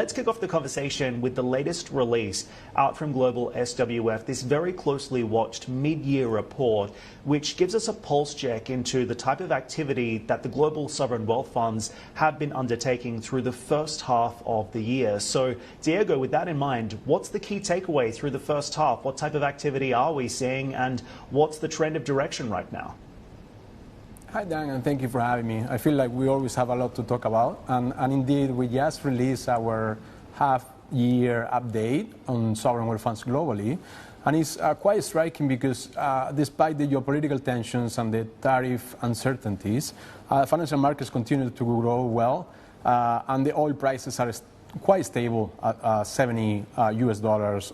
Let's kick off the conversation with the latest release out from Global SWF, this very closely watched mid-year report, which gives us a pulse check into the type of activity that the global sovereign wealth funds have been undertaking through the first half of the year. So, Diego, with that in mind, what's the key takeaway through the first half? What type of activity are we seeing, and what's the trend of direction right now? Hi, Dan, and thank you for having me. I feel like we always have a lot to talk about, and indeed, we just released our half-year update on sovereign wealth funds globally, and it's quite striking because despite the geopolitical tensions and the tariff uncertainties, financial markets continue to grow well, and the oil prices are quite stable at $70 US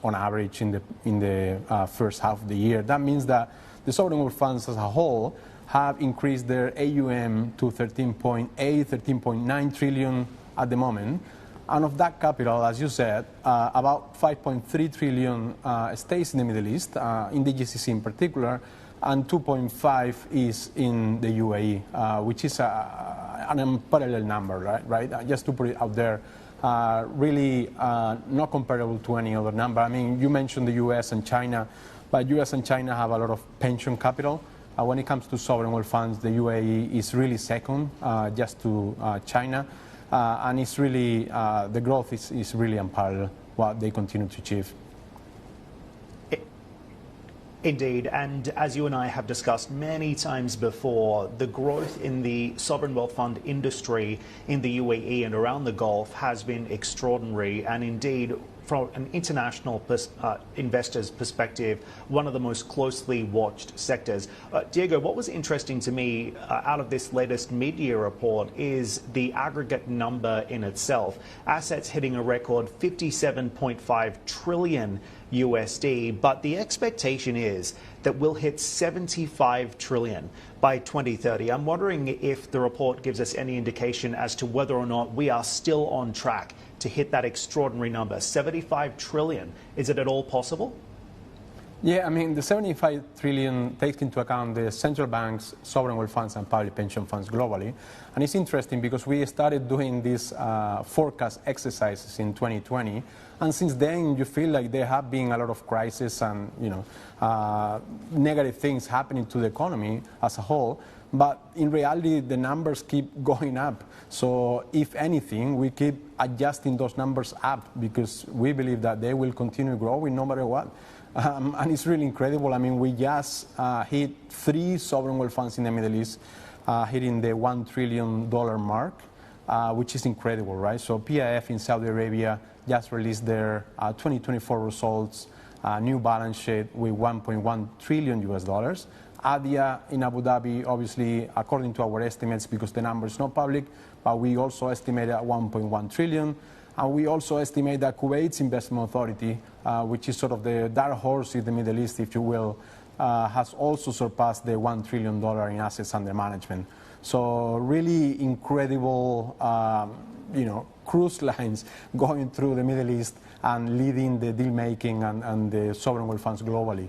on average in the first half of the year. That means that the sovereign wealth funds as a whole have increased their AUM to 13.9 trillion at the moment. And of that capital, as you said, about 5.3 trillion stays in the Middle East, in the GCC in particular, and 2.5 is in the UAE, which is an unparalleled number, right? Just to put it out there, really not comparable to any other number. I mean, you mentioned the US and China, but US and China have a lot of pension capital. When it comes to sovereign wealth funds, the UAE is really second, just to China, and it's really the growth is really unparalleled what they continue to achieve. Indeed, and as you and I have discussed many times before, the growth in the sovereign wealth fund industry in the UAE and around the Gulf has been extraordinary, and indeed, from an international investor's perspective, one of the most closely watched sectors. Diego, what was interesting to me out of this latest mid-year report is the aggregate number in itself. Assets hitting a record 57.5 trillion USD, but the expectation is that we'll hit 75 trillion by 2030. I'm wondering if the report gives us any indication as to whether or not we are still on track to hit that extraordinary number, 75 trillion. Is it at all possible? Yeah, I mean, the 75 trillion takes into account the central banks, sovereign wealth funds, and public pension funds globally. And it's interesting because we started doing these forecast exercises in 2020. And since then, you feel like there have been a lot of crises and, negative things happening to the economy as a whole. But in reality, the numbers keep going up. So if anything, we keep adjusting those numbers up because we believe that they will continue growing no matter what. And it's really incredible. I mean, we just hit 3 sovereign wealth funds in the Middle East, hitting the $1 trillion mark, which is incredible, right? So PIF in Saudi Arabia just released their 2024 results, new balance sheet with $1.1 trillion US. ADIA in Abu Dhabi, obviously, according to our estimates, because the number is not public, but we also estimate at 1.1 trillion. And we also estimate that Kuwait's investment authority, which is sort of the dark horse in the Middle East, if you will, has also surpassed the $1 trillion in assets under management. So really incredible, cruise lines going through the Middle East and leading the deal making and the sovereign wealth funds globally.